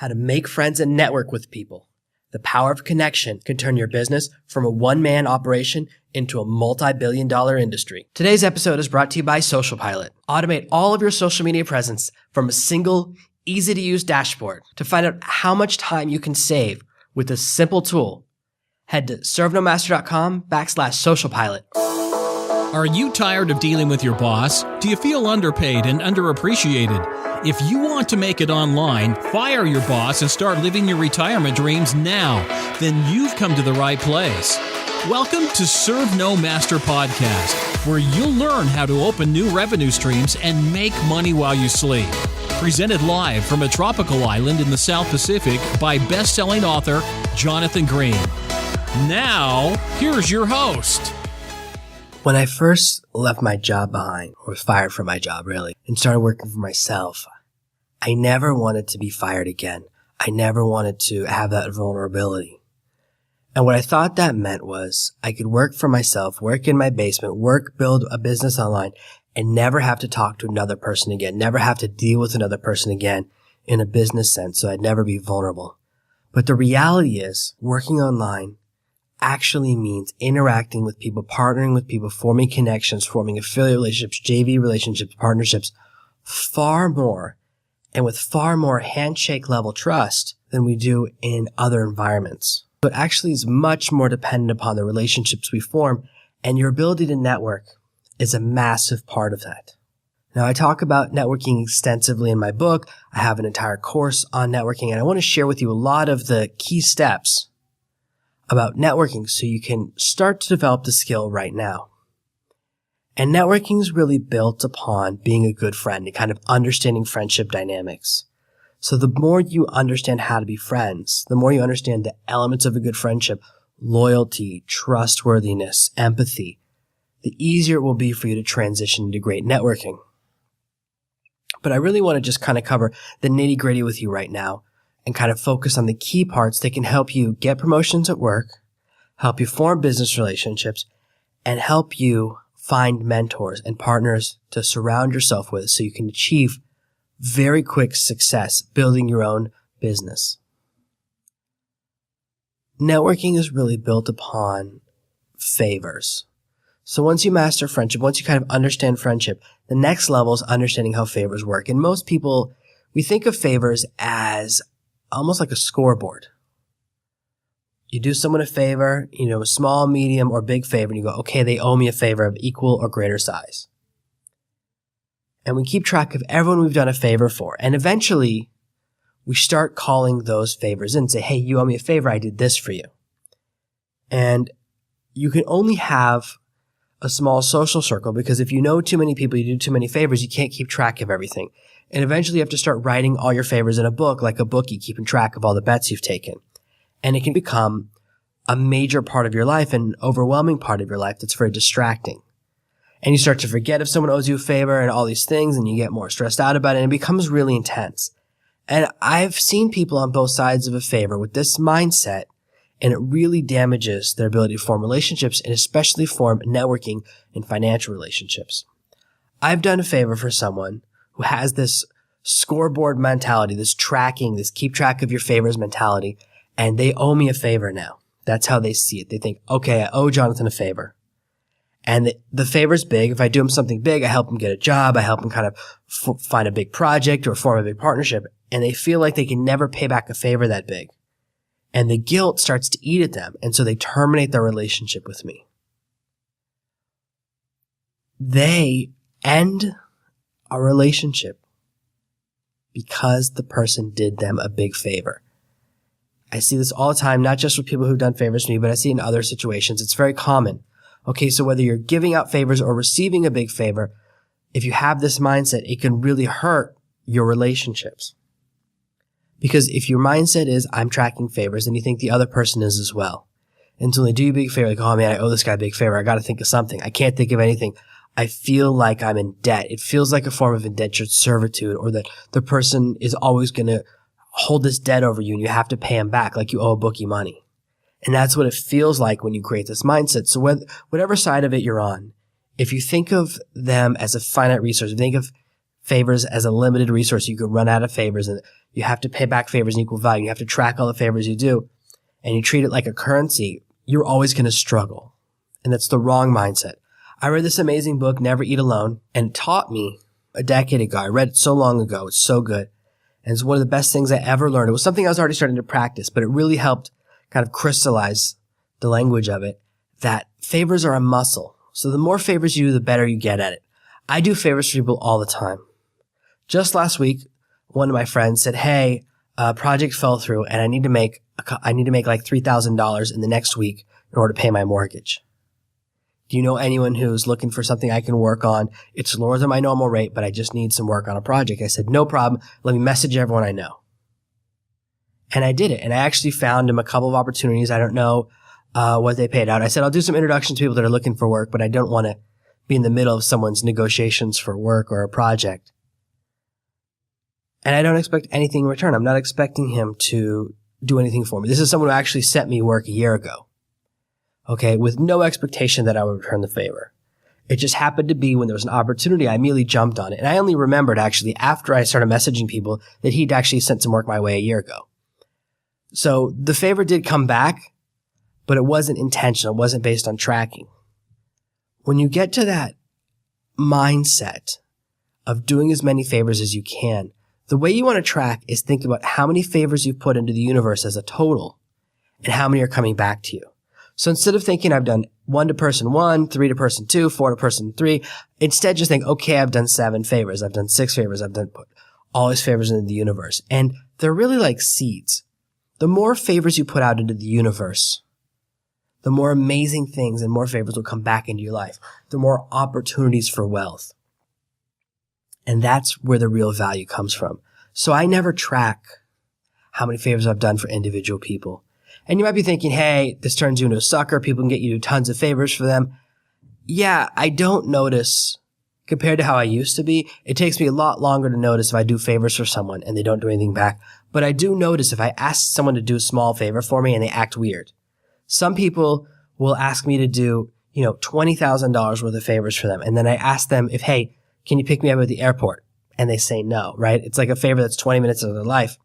how to make friends and network with people. The power of connection can turn your business from a one-man operation into a multi-billion-dollar industry. Today's episode is brought to you by Social Pilot. Automate all of your social media presence from a single, easy-to-use dashboard. To find out how much time you can save with a simple tool, head to servenomaster.com/socialpilot. Are you tired of dealing with your boss? Do you feel underpaid and underappreciated? If you want to make it online, fire your boss and start living your retirement dreams now, then you've come to the right place. Welcome to Serve No Master Podcast, where you'll learn how to open new revenue streams and make money while you sleep. Presented live from a tropical island in the South Pacific by best-selling author Jonathan Green. Now, here's your host. When I first left my job behind, or was fired from my job really, and started working for myself, I never wanted to be fired again. I never wanted to have that vulnerability. And what I thought that meant was I could work for myself, work in my basement, build a business online, and never have to talk to another person again, never have to deal with another person again in a business sense, so I'd never be vulnerable. But the reality is, working online actually means interacting with people, partnering with people, forming connections, forming affiliate relationships, JV relationships, partnerships, far more and with far more handshake level trust than we do in other environments. So it actually is much more dependent upon the relationships we form, and your ability to network is a massive part of that. Now, I talk about networking extensively in my book. I have an entire course on networking, and I want to share with you a lot of the key steps about networking so you can start to develop the skill right now. And networking is really built upon being a good friend and kind of understanding friendship dynamics. So the more you understand how to be friends, the more you understand the elements of a good friendship, loyalty, trustworthiness, empathy, the easier it will be for you to transition into great networking. But I really want to just kind of cover the nitty-gritty with you right now and kind of focus on the key parts that can help you get promotions at work, help you form business relationships, and help you find mentors and partners to surround yourself with so you can achieve very quick success building your own business. Networking is really built upon favors. So once you master friendship, once you kind of understand friendship, the next level is understanding how favors work. And most people, we think of favors as almost like a scoreboard. You do someone a favor, a small, medium, or big favor, and you go, okay, they owe me a favor of equal or greater size. And we keep track of everyone we've done a favor for. And eventually, we start calling those favors in and say, hey, you owe me a favor, I did this for you. And you can only have a small social circle because if you know too many people, you do too many favors, you can't keep track of everything. And eventually you have to start writing all your favors in a book, like a bookie, keeping track of all the bets you've taken. And it can become a major part of your life and an overwhelming part of your life that's very distracting. And you start to forget if someone owes you a favor and all these things, and you get more stressed out about it, and it becomes really intense. And I've seen people on both sides of a favor with this mindset, and it really damages their ability to form relationships and especially form networking and financial relationships. I've done a favor for someone who has this scoreboard mentality, this tracking, this keep track of your favors mentality, and they owe me a favor now. That's how they see it. They think, okay, I owe Jonathan a favor. And the favor's big. If I do him something big, I help him get a job, I help him kind of find a big project or form a big partnership, and they feel like they can never pay back a favor that big. And the guilt starts to eat at them, and so they terminate their relationship with me. They end a relationship because the person did them a big favor. I see this all the time, not just with people who've done favors to me, but I see it in other situations. It's very common. Okay, so whether you're giving out favors or receiving a big favor, if you have this mindset, it can really hurt your relationships. Because if your mindset is, I'm tracking favors, then you think the other person is as well. And so they do you a big favor, like, oh man, I owe this guy a big favor. I got to think of something. I can't think of anything. I feel like I'm in debt. It feels like a form of indentured servitude, or that the person is always going to hold this debt over you and you have to pay him back like you owe a bookie money. And that's what it feels like when you create this mindset. So whatever side of it you're on, if you think of them as a finite resource, if you think of favors as a limited resource. You could run out of favors and you have to pay back favors in equal value. You have to track all the favors you do and you treat it like a currency. You're always going to struggle. And that's the wrong mindset. I read this amazing book, Never Eat Alone, and it taught me a decade ago. I read it so long ago. It's so good. And it's one of the best things I ever learned. It was something I was already starting to practice, but it really helped kind of crystallize the language of it, that favors are a muscle. So the more favors you do, the better you get at it. I do favors for people all the time. Just last week, one of my friends said, hey, a project fell through and I need to make like $3,000 in the next week in order to pay my mortgage. Do you know anyone who's looking for something I can work on? It's lower than my normal rate, but I just need some work on a project. I said, no problem. Let me message everyone I know. And I did it. And I actually found him a couple of opportunities. I don't know what they paid out. I said, I'll do some introductions to people that are looking for work, but I don't want to be in the middle of someone's negotiations for work or a project. And I don't expect anything in return. I'm not expecting him to do anything for me. This is someone who actually sent me work a year ago. Okay, with no expectation that I would return the favor. It just happened to be when there was an opportunity, I immediately jumped on it. And I only remembered actually after I started messaging people that he'd actually sent some work my way a year ago. So the favor did come back, but it wasn't intentional. It wasn't based on tracking. When you get to that mindset of doing as many favors as you can, the way you want to track is think about how many favors you've put into the universe as a total and how many are coming back to you. So instead of thinking I've done 1 to person 1, 3 to person 2, 4 to person 3, instead just think, okay, I've done 7 favors. I've done 6 favors. I've done put all these favors into the universe. And they're really like seeds. The more favors you put out into the universe, the more amazing things and more favors will come back into your life. The more opportunities for wealth. And that's where the real value comes from. So I never track how many favors I've done for individual people. And you might be thinking, hey, this turns you into a sucker. People can get you tons of favors for them. Yeah, I don't notice compared to how I used to be. It takes me a lot longer to notice if I do favors for someone and they don't do anything back. But I do notice if I ask someone to do a small favor for me and they act weird. Some people will ask me to do, $20,000 worth of favors for them. And then I ask them if, hey, can you pick me up at the airport? And they say no, right? It's like a favor that's 20 minutes of their life.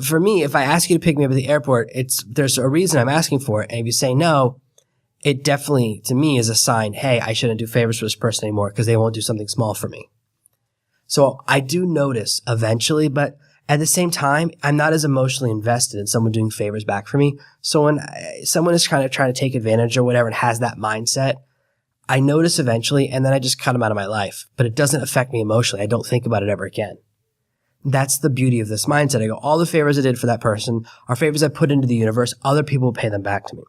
For me, if I ask you to pick me up at the airport, there's a reason I'm asking for it. And if you say no, it definitely, to me, is a sign, hey, I shouldn't do favors for this person anymore because they won't do something small for me. So I do notice eventually, but at the same time, I'm not as emotionally invested in someone doing favors back for me. So when someone is kind of trying to take advantage or whatever and has that mindset, I notice eventually and then I just cut them out of my life. But it doesn't affect me emotionally. I don't think about it ever again. That's the beauty of this mindset. I go, all the favors I did for that person are favors I put into the universe. Other people will pay them back to me.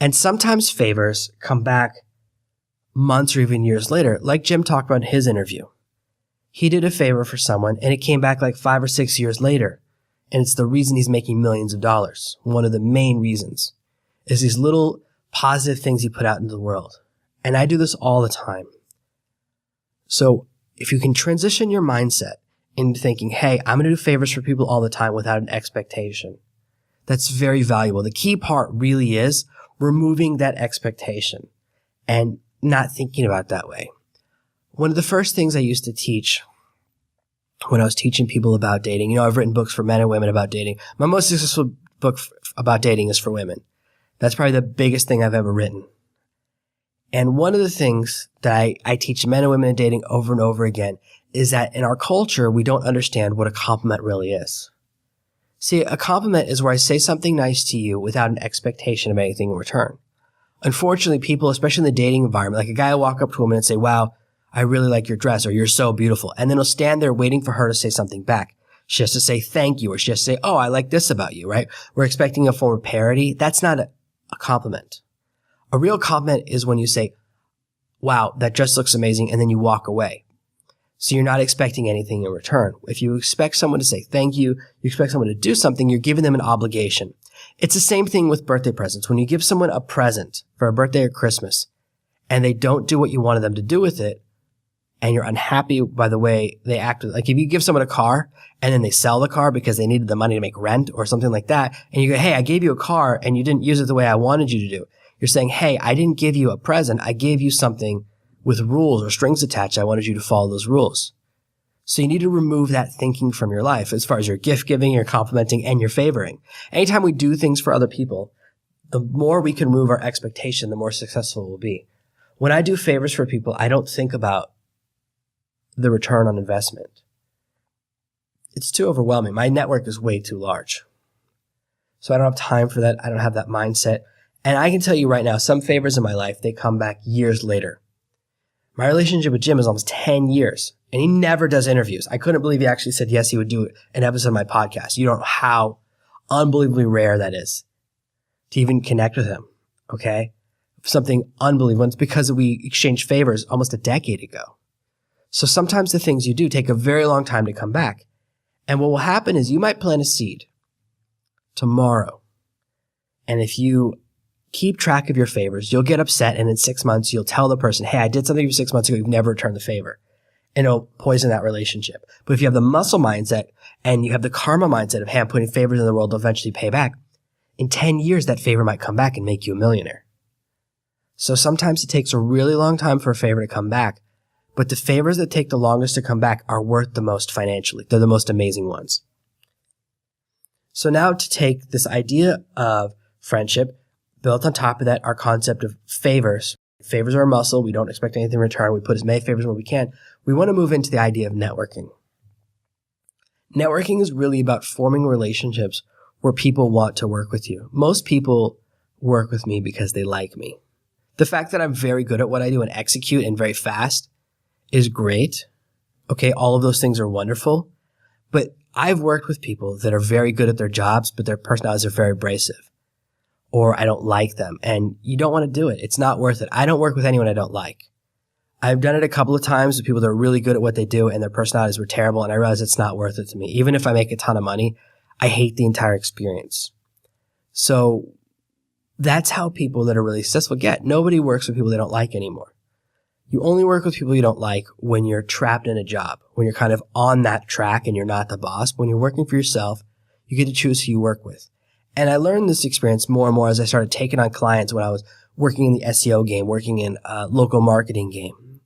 And sometimes favors come back months or even years later, like Jim talked about in his interview. He did a favor for someone and it came back like 5 or 6 years later. And it's the reason he's making millions of dollars. One of the main reasons is these little positive things he put out into the world. And I do this all the time. So if you can transition your mindset into thinking, hey, I'm going to do favors for people all the time without an expectation. That's very valuable. The key part really is removing that expectation and not thinking about it that way. One of the first things I used to teach when I was teaching people about dating, I've written books for men and women about dating. My most successful book about dating is for women. That's probably the biggest thing I've ever written. And one of the things that I teach men and women in dating over and over again is that in our culture, we don't understand what a compliment really is. See, a compliment is where I say something nice to you without an expectation of anything in return. Unfortunately, people, especially in the dating environment, like a guy will walk up to a woman and say, wow, I really like your dress, or you're so beautiful. And then he'll stand there waiting for her to say something back. She has to say thank you, or she has to say, oh, I like this about you, right? We're expecting a form of parody. That's not a compliment. A real compliment is when you say, wow, that dress looks amazing, and then you walk away. So you're not expecting anything in return. If you expect someone to say thank you, you expect someone to do something, you're giving them an obligation. It's the same thing with birthday presents. When you give someone a present for a birthday or Christmas, and they don't do what you wanted them to do with it, and you're unhappy by the way they act, like if you give someone a car and then they sell the car because they needed the money to make rent or something like that, and you go, hey, I gave you a car and you didn't use it the way I wanted you to do. You're saying, hey, I didn't give you a present. I gave you something with rules or strings attached. I wanted you to follow those rules. So you need to remove that thinking from your life as far as your gift giving, your complimenting, and your favoring. Anytime we do things for other people, the more we can remove our expectation, the more successful we'll be. When I do favors for people, I don't think about the return on investment. It's too overwhelming. My network is way too large. So I don't have time for that. I don't have that mindset. And I can tell you right now, some favors in my life, they come back years later. My relationship with Jim is almost 10 years, and he never does interviews. I couldn't believe he actually said yes, he would do an episode of my podcast. You don't know how unbelievably rare that is to even connect with him, okay? Something unbelievable. It's because we exchanged favors almost a decade ago. So sometimes the things you do take a very long time to come back. And what will happen is you might plant a seed tomorrow. And if you keep track of your favors, you'll get upset, and in 6 months, you'll tell the person, hey, I did something for you 6 months ago, you've never returned the favor. And it'll poison that relationship. But if you have the muscle mindset and you have the karma mindset of, hey, I'm putting favors in the world to eventually pay back, in 10 years, that favor might come back and make you a millionaire. So sometimes it takes a really long time for a favor to come back, but the favors that take the longest to come back are worth the most financially. They're the most amazing ones. So now to take this idea of friendship, built on top of that, our concept of favors. Favors are a muscle. We don't expect anything in return. We put as many favors when we can. We want to move into the idea of networking. Networking is really about forming relationships where people want to work with you. Most people work with me because they like me. The fact that I'm very good at what I do and execute and very fast is great. Okay, all of those things are wonderful. But I've worked with people that are very good at their jobs, but their personalities are very abrasive. Or I don't like them. And you don't want to do it. It's not worth it. I don't work with anyone I don't like. I've done it a couple of times with people that are really good at what they do and their personalities were terrible, and I realize it's not worth it to me. Even if I make a ton of money, I hate the entire experience. So that's how people that are really successful get. Nobody works with people they don't like anymore. You only work with people you don't like when you're trapped in a job, when you're kind of on that track and you're not the boss. When you're working for yourself, you get to choose who you work with. And I learned this experience more and more as I started taking on clients when I was working in the SEO game, working in a local marketing game.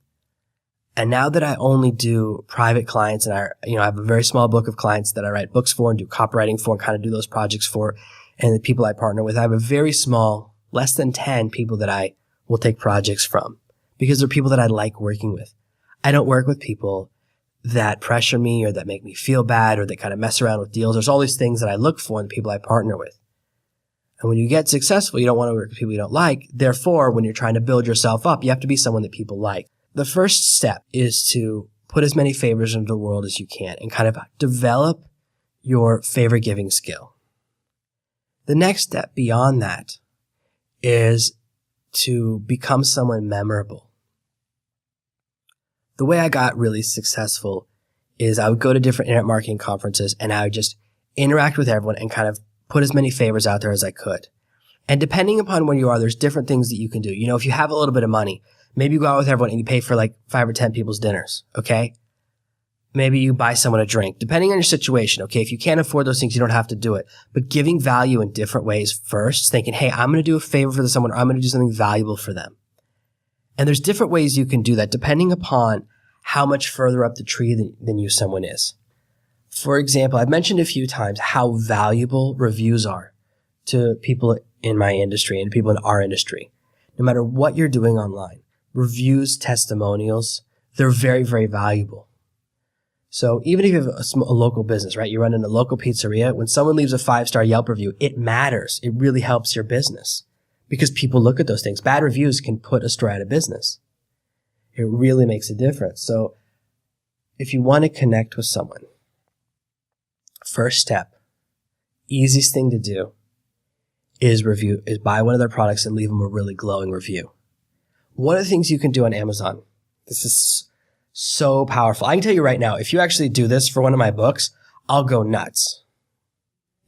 And now that I only do private clients and I have a very small book of clients that I write books for and do copywriting for and kind of do those projects for, and the people I partner with, I have a very small, less than 10 people that I will take projects from because they're people that I like working with. I don't work with people that pressure me or that make me feel bad or that kind of mess around with deals. There's all these things that I look for in the people I partner with. And when you get successful, you don't want to work with people you don't like. Therefore, when you're trying to build yourself up, you have to be someone that people like. The first step is to put as many favors into the world as you can and kind of develop your favor giving skill. The next step beyond that is to become someone memorable. The way I got really successful is I would go to different internet marketing conferences and I would just interact with everyone and kind of put as many favors out there as I could. And depending upon where you are, there's different things that you can do. You know, if you have a little bit of money, maybe you go out with everyone and you pay for like 5 or 10 people's dinners, okay? Maybe you buy someone a drink, depending on your situation, okay? If you can't afford those things, you don't have to do it. But giving value in different ways first, thinking, hey, I'm going to do a favor for someone, or I'm going to do something valuable for them. And there's different ways you can do that depending upon how much further up the tree than you someone is. For example, I've mentioned a few times how valuable reviews are to people in my industry and people in our industry. No matter what you're doing online, reviews, testimonials, they're very, very valuable. So even if you have a local business, right? You run in a local pizzeria, when someone leaves a 5-star Yelp review, it matters. It really helps your business because people look at those things. Bad reviews can put a store out of business. It really makes a difference. So if you want to connect with someone, first step, easiest thing to do is buy one of their products and leave them a really glowing review. One of the things you can do on Amazon, this is so powerful. I can tell you right now, if you actually do this for one of my books, I'll go nuts.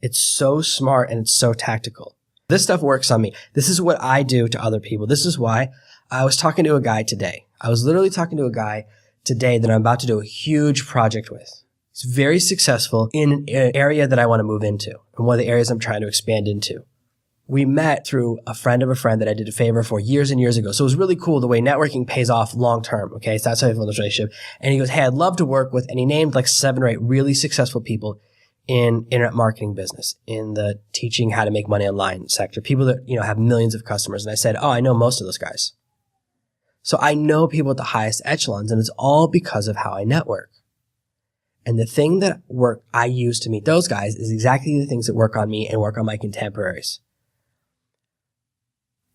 It's so smart and it's so tactical. This stuff works on me. This is what I do to other people. This is why I was talking to a guy today. I was literally talking to a guy today that I'm about to do a huge project with. He's very successful in an area that I want to move into and one of the areas I'm trying to expand into. We met through a friend of a friend that I did a favor for years and years ago. So it was really cool the way networking pays off long term. Okay. So that's how I feel in this relationship. And he goes, hey, I'd love to work with, and he named like 7 or 8 really successful people in internet marketing business, in the teaching how to make money online sector, people that, have millions of customers. And I said, oh, I know most of those guys. So I know people at the highest echelons, and it's all because of how I network. And the thing that I use to meet those guys is exactly the things that work on me and work on my contemporaries.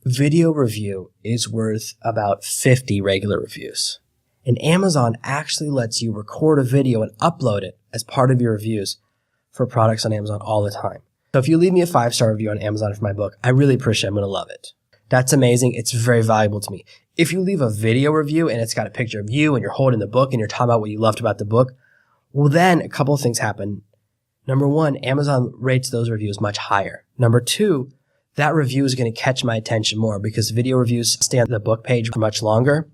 Video review is worth about 50 regular reviews. And Amazon actually lets you record a video and upload it as part of your reviews for products on Amazon all the time. So if you leave me a 5-star review on Amazon for my book, I really appreciate it. I'm going to love it. That's amazing. It's very valuable to me. If you leave a video review and it's got a picture of you and you're holding the book and you're talking about what you loved about the book, well, then a couple of things happen. Number 1, Amazon rates those reviews much higher. Number 2, that review is going to catch my attention more because video reviews stay on the book page for much longer.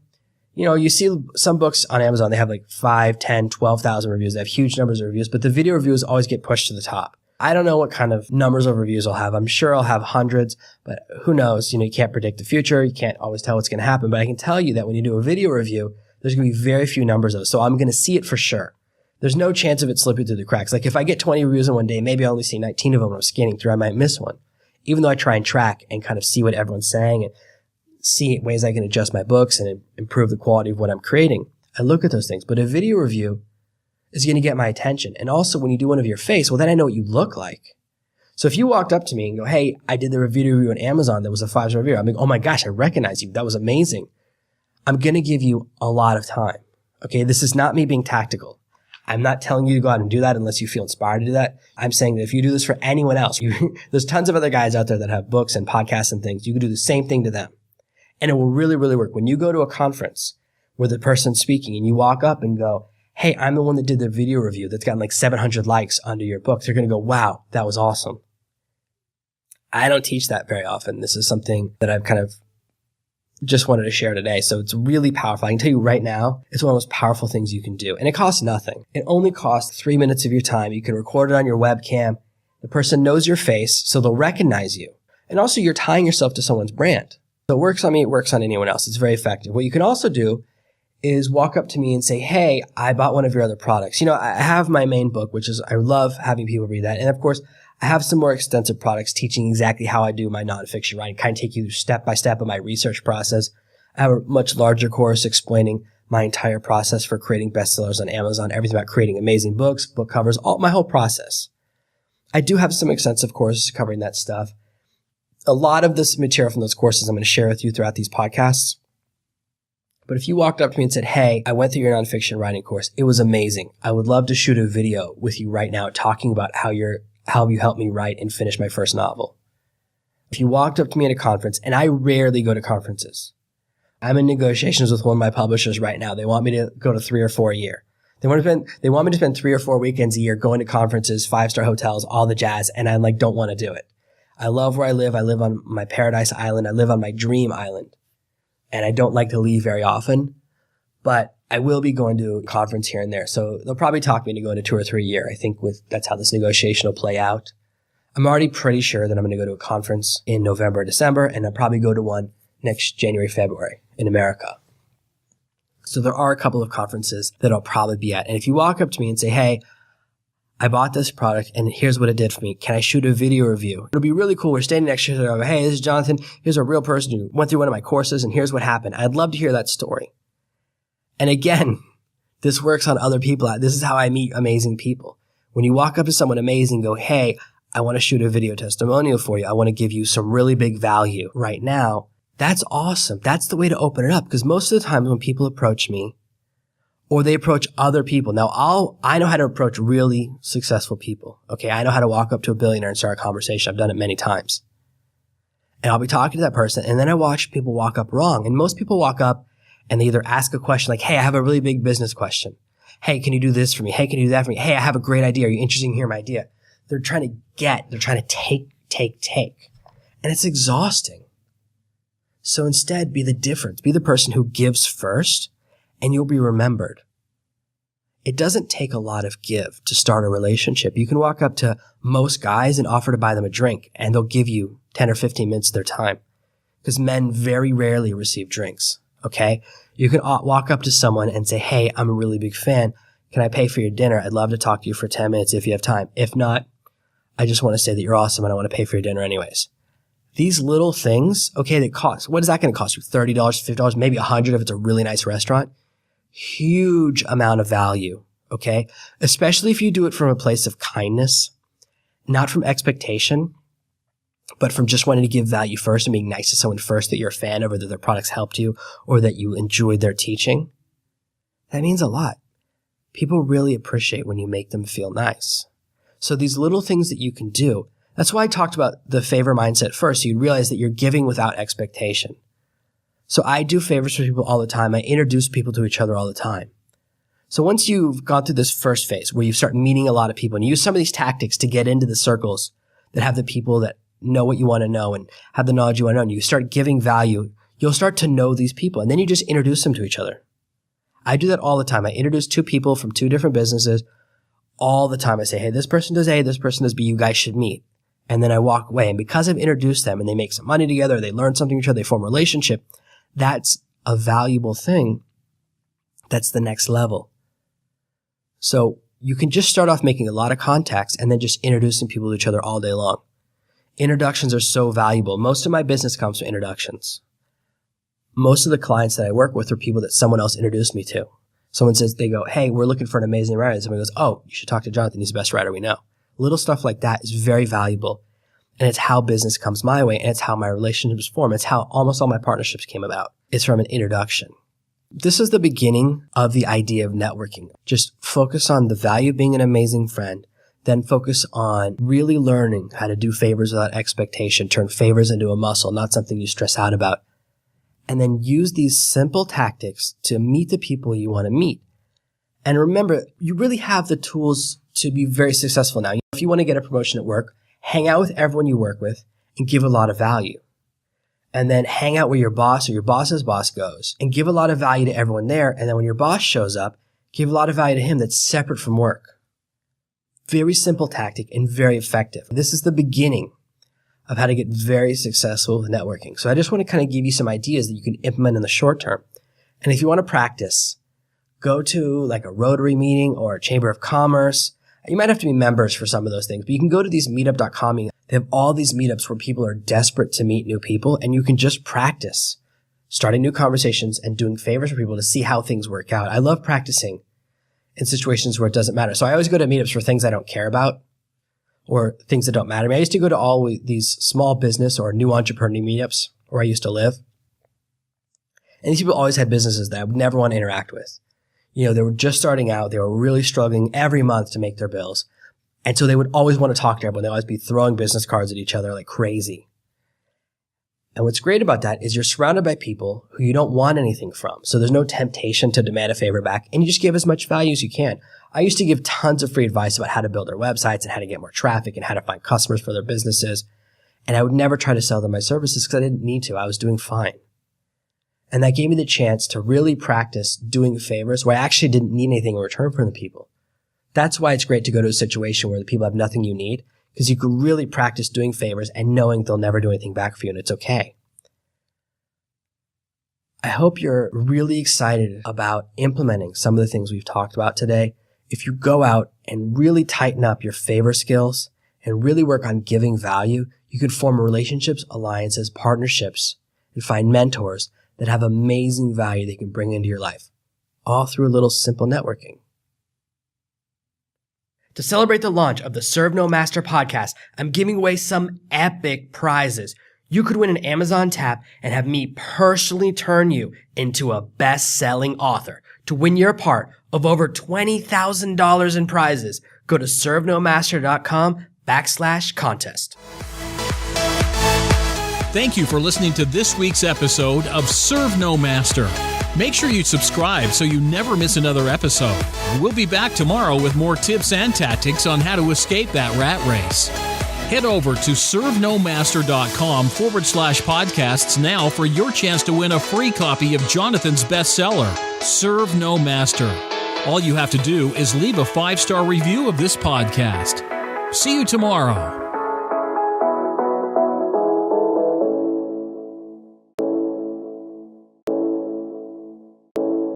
You see some books on Amazon, they have like 5, 10, 12,000 reviews. They have huge numbers of reviews, but the video reviews always get pushed to the top. I don't know what kind of numbers of reviews I'll have. I'm sure I'll have hundreds, but who knows? You can't predict the future. You can't always tell what's going to happen, but I can tell you that when you do a video review, there's going to be very few numbers of it. So I'm going to see it for sure. There's no chance of it slipping through the cracks. Like if I get 20 reviews in one day, maybe I only see 19 of them when I'm scanning through. I might miss one. Even though I try and track and kind of see what everyone's saying and see ways I can adjust my books and improve the quality of what I'm creating, I look at those things. But a video review is going to get my attention. And also when you do one of your face, well, then I know what you look like. So if you walked up to me and go, hey, I did the video review on Amazon that was a 5-star review, I'm like, oh my gosh, I recognize you. That was amazing. I'm going to give you a lot of time. Okay, this is not me being tactical. I'm not telling you to go out and do that unless you feel inspired to do that. I'm saying that if you do this for anyone else, there's tons of other guys out there that have books and podcasts and things. You can do the same thing to them. And it will really, really work. When you go to a conference where the person's speaking and you walk up and go, hey, I'm the one that did the video review that's gotten like 700 likes under your book, they're going to go, wow, that was awesome. I don't teach that very often. This is something that I've kind of just wanted to share today. So it's really powerful. I can tell you right now, it's one of the most powerful things you can do. And it costs nothing. It only costs 3 minutes of your time. You can record it on your webcam. The person knows your face, so they'll recognize you. And also you're tying yourself to someone's brand. So it works on me. It works on anyone else. It's very effective. What you can also do is walk up to me and say, hey, I bought one of your other products. I have my main book, which is, I love having people read that. And of course, I have some more extensive products teaching exactly how I do my nonfiction writing, kind of take you through step by step of my research process. I have a much larger course explaining my entire process for creating bestsellers on Amazon, everything about creating amazing books, book covers, my whole process. I do have some extensive courses covering that stuff. A lot of this material from those courses I'm going to share with you throughout these podcasts. But if you walked up to me and said, hey, I went through your nonfiction writing course. It was amazing. I would love to shoot a video with you right now talking about how you helped me write and finish my first novel. If you walked up to me at a conference, and I rarely go to conferences. I'm in negotiations with one of my publishers right now. They want me to go to 3 or 4 a year. They want me to spend 3 or 4 weekends a year going to conferences, 5-star hotels, all the jazz, and I don't want to do it. I love where I live. I live on my paradise island. I live on my dream island. And I don't like to leave very often, but I will be going to a conference here and there. So they'll probably talk me into going to 2 or 3 a year. I think that's how this negotiation will play out. I'm already pretty sure that I'm going to go to a conference in November or December, and I'll probably go to one next January, February in America. So there are a couple of conferences that I'll probably be at. And if you walk up to me and say, hey, I bought this product and here's what it did for me. Can I shoot a video review? It'll be really cool. We're standing next to each other. Hey, this is Jonathan. Here's a real person who went through one of my courses and here's what happened. I'd love to hear that story. And again, this works on other people. This is how I meet amazing people. When you walk up to someone amazing, go, hey, I want to shoot a video testimonial for you. I want to give you some really big value right now. That's awesome. That's the way to open it up, because most of the time when people approach me or they approach other people, now I know how to approach really successful people. Okay. I know how to walk up to a billionaire and start a conversation. I've done it many times. And I'll be talking to that person, and then I watch people walk up wrong. And most people walk up and they either ask a question like, hey, I have a really big business question. Hey, can you do this for me? Hey, can you do that for me? Hey, I have a great idea. Are you interested in hearing my idea? They're trying to take. And it's exhausting. So instead, be the difference. Be the person who gives first, and you'll be remembered. It doesn't take a lot of give to start a relationship. You can walk up to most guys and offer to buy them a drink, and they'll give you 10 or 15 minutes of their time, because men very rarely receive drinks, okay? You can walk up to someone and say, hey, I'm a really big fan. Can I pay for your dinner? I'd love to talk to you for 10 minutes if you have time. If not, I just want to say that you're awesome and I want to pay for your dinner anyways. These little things, okay, that cost, what is that going to cost you? $30, $50, maybe $100 if it's a really nice restaurant. Huge amount of value, okay? Especially if you do it from a place of kindness, not from expectation, but from just wanting to give value first and being nice to someone first that you're a fan of, or that their products helped you, or that you enjoyed their teaching. That means a lot. People really appreciate when you make them feel nice. So these little things that you can do, that's why I talked about the favor mindset first. So you realize that you're giving without expectation. So I do favors for people all the time. I introduce people to each other all the time. So once you've gone through this first phase where you start meeting a lot of people and you use some of these tactics to get into the circles that have the people that know what you want to know and have the knowledge you want to know, and you start giving value, you'll start to know these people, and then you just introduce them to each other. I do that all the time. I introduce two people from two different businesses all the time. I say, hey, this person does A, this person does B, you guys should meet. And then I walk away. And because I've introduced them and they make some money together, they learn something from each other, they form a relationship, that's a valuable thing. That's the next level. So you can just start off making a lot of contacts and then just introducing people to each other all day long. Introductions are so valuable. Most of my business comes from introductions. Most of the clients that I work with are people that someone else introduced me to. Someone says, they go, hey, we're looking for an amazing writer. And someone goes, oh, you should talk to Jonathan. He's the best writer we know. Little stuff like that is very valuable. And it's how business comes my way. And it's how my relationships form. It's how almost all my partnerships came about. It's from an introduction. This is the beginning of the idea of networking. Just focus on the value of being an amazing friend. Then focus on really learning how to do favors without expectation. Turn favors into a muscle, not something you stress out about. And then use these simple tactics to meet the people you want to meet. And remember, you really have the tools to be very successful now. If you want to get a promotion at work, hang out with everyone you work with and give a lot of value. And then hang out where your boss or your boss's boss goes and give a lot of value to everyone there. And then when your boss shows up, give a lot of value to him that's separate from work. Very simple tactic and very effective. This is the beginning of how to get very successful with networking. So I just want to kind of give you some ideas that you can implement in the short term. And if you want to practice, go to like a Rotary meeting or a Chamber of Commerce. You might have to be members for some of those things, but you can go to these meetup.com. They have all these meetups where people are desperate to meet new people, and you can just practice starting new conversations and doing favors for people to see how things work out. I love practicing in situations where it doesn't matter. So I always go to meetups for things I don't care about or things that don't matter to me. I used to go to all these small business or new entrepreneur meetups where I used to live. And these people always had businesses that I would never want to interact with. You know, they were just starting out. They were really struggling every month to make their bills. And so they would always want to talk to everyone. They'd always be throwing business cards at each other like crazy. And what's great about that is you're surrounded by people who you don't want anything from. So there's no temptation to demand a favor back, and you just give as much value as you can. I used to give tons of free advice about how to build their websites and how to get more traffic and how to find customers for their businesses. And I would never try to sell them my services because I didn't need to. I was doing fine. And that gave me the chance to really practice doing favors where I actually didn't need anything in return from the people. That's why it's great to go to a situation where the people have nothing you need, because you can really practice doing favors and knowing they'll never do anything back for you, and it's okay. I hope you're really excited about implementing some of the things we've talked about today. If you go out and really tighten up your favor skills and really work on giving value, you can form relationships, alliances, partnerships, and find mentors that have amazing value they can bring into your life, all through a little simple networking. To celebrate the launch of the Serve No Master podcast, I'm giving away some epic prizes. You could win an Amazon tap and have me personally turn you into a best-selling author. To win your part of over $20,000 in prizes, go to servenomaster.com/contest. Thank you for listening to this week's episode of Serve No Master. Make sure you subscribe so you never miss another episode. We'll be back tomorrow with more tips and tactics on how to escape that rat race. Head over to servenomaster.com/podcasts now for your chance to win a free copy of Jonathan's bestseller, Serve No Master. All you have to do is leave a 5-star review of this podcast. See you tomorrow.